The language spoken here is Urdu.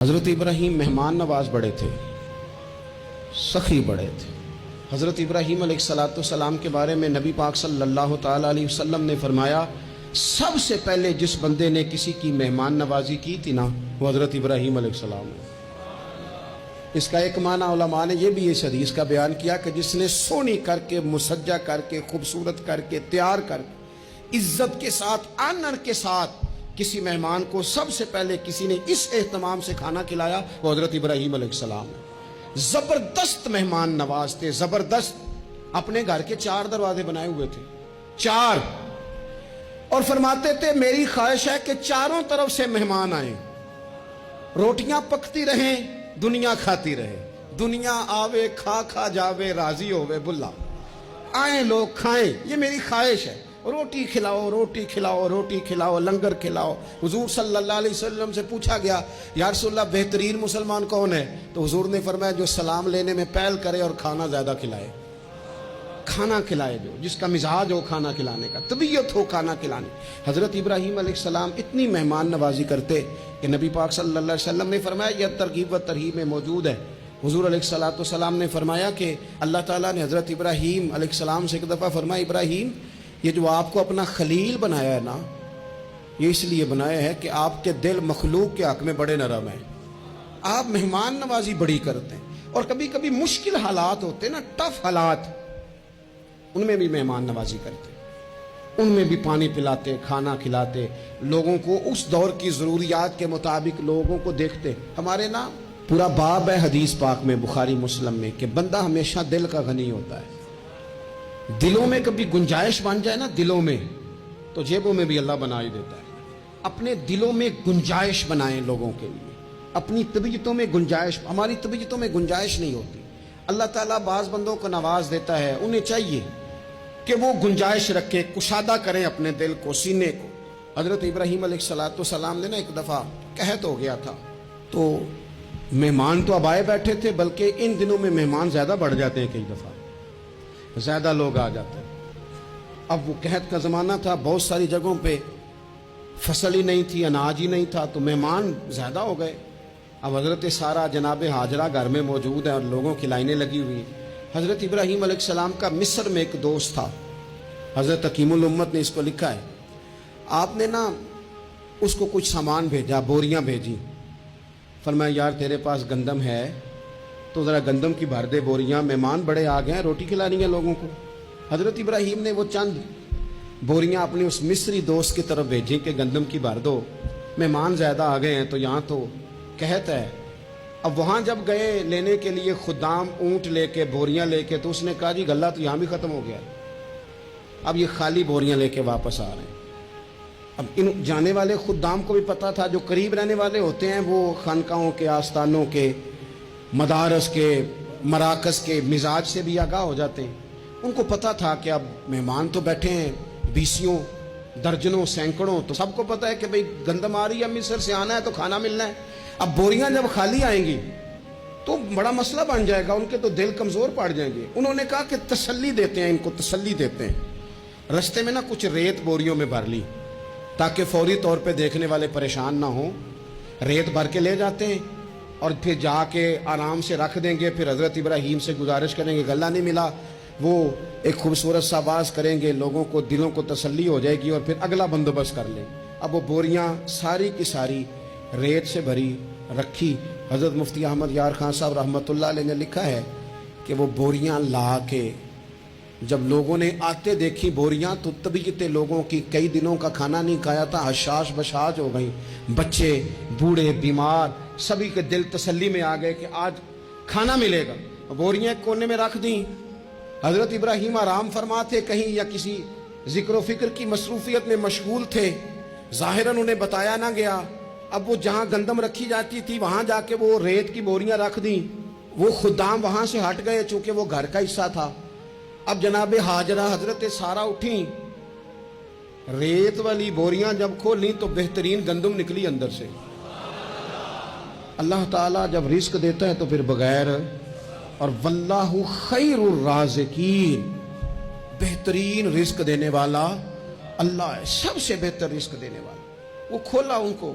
حضرت ابراہیم مہمان نواز بڑے تھے، سخی بڑے تھے۔ حضرت ابراہیم علیہ السلام کے بارے میں نبی پاک صلی اللہ تعالیٰ علیہ وسلم نے فرمایا، سب سے پہلے جس بندے نے کسی کی مہمان نوازی کی تھی نا، وہ حضرت ابراہیم علیہ السلام ہے۔ اس کا ایک معنی علماء نے یہ بھی اس حدیث کا بیان کیا کہ جس نے سونی کر کے، مسجہ کر کے، خوبصورت کر کے، تیار کر کے، عزت کے ساتھ، آنر کے ساتھ کسی مہمان کو سب سے پہلے کسی نے اس اہتمام سے کھانا کھلایا، وہ حضرت ابراہیم علیہ السلام ہے۔ زبردست مہمان نواز تھے، زبردست۔ اپنے گھر کے 4 دروازے بنائے ہوئے تھے، 4، اور فرماتے تھے میری خواہش ہے کہ چاروں طرف سے مہمان آئیں، روٹیاں پکتی رہیں، دنیا کھاتی رہے، دنیا آوے کھا کھا جاوے، راضی ہوئے بلا، آئیں لوگ کھائیں، یہ میری خواہش ہے۔ روٹی کھلاؤ، روٹی کھلاؤ، روٹی کھلاؤ، لنگر کھلاؤ۔ حضور صلی اللہ علیہ وسلم سے پوچھا گیا، یا رسول اللہ بہترین مسلمان کون ہے؟ تو حضور نے فرمایا جو سلام لینے میں پہل کرے اور کھانا زیادہ کھلائے، کھانا کھلائے، جو جس کا مزاج ہو کھانا کھلانے کا، طبیعت ہو کھانا کھلانے۔ حضرت ابراہیم علیہ السلام اتنی مہمان نوازی کرتے کہ نبی پاک صلی اللہ علیہ وسلم نے فرمایا، یہ ترغیب و ترہیب میں موجود ہے۔ حضور علیہ السلام نے فرمایا کہ اللہ تعالیٰ نے حضرت ابراہیم علیہ السلام سے ایک دفعہ فرمایا، ابراہیم یہ جو آپ کو اپنا خلیل بنایا ہے نا، یہ اس لیے بنایا ہے کہ آپ کے دل مخلوق کے حق میں بڑے نرم ہیں، آپ مہمان نوازی بڑی کرتے ہیں، اور کبھی کبھی مشکل حالات ہوتے ہیں نا، ٹف حالات، ان میں بھی مہمان نوازی کرتے، ان میں بھی پانی پلاتے، کھانا کھلاتے، لوگوں کو اس دور کی ضروریات کے مطابق لوگوں کو دیکھتے۔ ہمارے نا پورا باب ہے حدیث پاک میں، بخاری مسلم میں، کہ بندہ ہمیشہ دل کا غنی ہوتا ہے۔ دلوں میں کبھی گنجائش بن جائے نا، دلوں میں، تو جیبوں میں بھی اللہ بنا ہی دیتا ہے۔ اپنے دلوں میں گنجائش بنائیں لوگوں کے لیے، اپنی طبیعتوں میں گنجائش۔ ہماری طبیعتوں میں گنجائش نہیں ہوتی، اللہ تعالیٰ بعض بندوں کو نواز دیتا ہے، انہیں چاہیے کہ وہ گنجائش رکھے، کشادہ کریں اپنے دل کو، سینے کو۔ حضرت ابراہیم علیہ السلام نے نا ایک دفعہ قحط ہو گیا تھا، تو مہمان تو اب آئے بیٹھے تھے، بلکہ ان دنوں میں مہمان زیادہ بڑھ جاتے ہیں، کئی دفعہ زیادہ لوگ آ جاتے ہیں۔ اب وہ قحط کا زمانہ تھا، بہت ساری جگہوں پہ فصل ہی نہیں تھی، اناج ہی نہیں تھا، تو مہمان زیادہ ہو گئے۔ اب حضرت سارہ جناب ہاجرہ گھر میں موجود ہیں اور لوگوں کی لائنیں لگی ہوئی ہیں۔ حضرت ابراہیم علیہ السلام کا مصر میں ایک دوست تھا، حضرت حکیم الامت نے اس کو لکھا ہے، آپ نے نا اس کو کچھ سامان بھیجا، بوریاں بھیجی، فرمایا یار تیرے پاس گندم ہے تو ذرا گندم کی بھر دے بوریاں، مہمان بڑے آ گئے ہیں، روٹی کھلانی ہے لوگوں کو۔ حضرت ابراہیم نے وہ چند بوریاں اپنے اس مصری دوست کی طرف بھیجیں کہ گندم کی بھر دو، مہمان زیادہ آ گئے ہیں تو یہاں تو قحط ہے۔ اب وہاں جب گئے لینے کے لیے خدام اونٹ لے کے، بوریاں لے کے، تو اس نے کہا جی غلہ تو یہاں بھی ختم ہو گیا، اب یہ خالی بوریاں لے کے واپس آ رہے ہیں۔ اب ان جانے والے خدام کو بھی پتا تھا، جو قریب رہنے والے ہوتے ہیں وہ خانقاہوں کے، آستانوں کے، مدارس کے، مراکز کے مزاج سے بھی آگاہ ہو جاتے ہیں۔ ان کو پتا تھا کہ اب مہمان تو بیٹھے ہیں، 20 درجنوں، سینکڑوں، تو سب کو پتا ہے کہ بھئی گندم آ رہی ہے، مصر سے آنا ہے تو کھانا ملنا ہے۔ اب بوریاں جب خالی آئیں گی تو بڑا مسئلہ بن جائے گا، ان کے تو دل کمزور پڑ جائیں گے۔ انہوں نے کہا کہ تسلی دیتے ہیں، ان کو تسلی دیتے ہیں۔ رستے میں نا کچھ ریت بوریوں میں بھر لی تاکہ فوری طور پہ دیکھنے والے پریشان نہ ہوں، ریت بھر کے لے جاتے ہیں اور پھر جا کے آرام سے رکھ دیں گے۔ پھر حضرت ابراہیم سے گزارش کریں گے، غلہ نہیں ملا، وہ ایک خوبصورت سا آواز کریں گے، لوگوں کو دلوں کو تسلی ہو جائے گی، اور پھر اگلا بندوبست کر لیں۔ اب وہ بوریاں ساری کی ساری ریت سے بھری رکھی۔ حضرت مفتی احمد یار خان صاحب رحمۃ اللہ علیہ نے لکھا ہے کہ وہ بوریاں لا کے جب لوگوں نے آتے دیکھی بوریاں، تو طبیعت لوگوں کی کئی دنوں کا کھانا نہیں کھایا تھا، حشاش بشاش ہو گئی، بچے، بوڑھے، بیمار، سبھی کے دل تسلی میں آ گئے کہ آج کھانا ملے گا۔ بوریاں ایک کونے میں رکھ دیں۔ حضرت ابراہیم آرام فرما تھے کہیں، یا کسی ذکر و فکر کی مصروفیت میں مشغول تھے، ظاہراً انہیں بتایا نہ گیا۔ اب وہ جہاں گندم رکھی جاتی تھی وہاں جا کے وہ ریت کی بوریاں رکھ دیں۔ وہ خدام وہاں سے ہٹ گئے چونکہ وہ گھر کا حصہ تھا۔ اب جناب ہاجرہ حضرت سارہ اٹھیں، ریت والی بوریاں جب کھولیں تو بہترین گندم نکلی اندر سے۔ اللہ تعالیٰ جب رزق دیتا ہے تو پھر بغیر، اور واللہ خیر الرازقین، بہترین رزق دینے والا اللہ ہے، سب سے بہتر رزق دینے والا۔ وہ کھولا ان کو،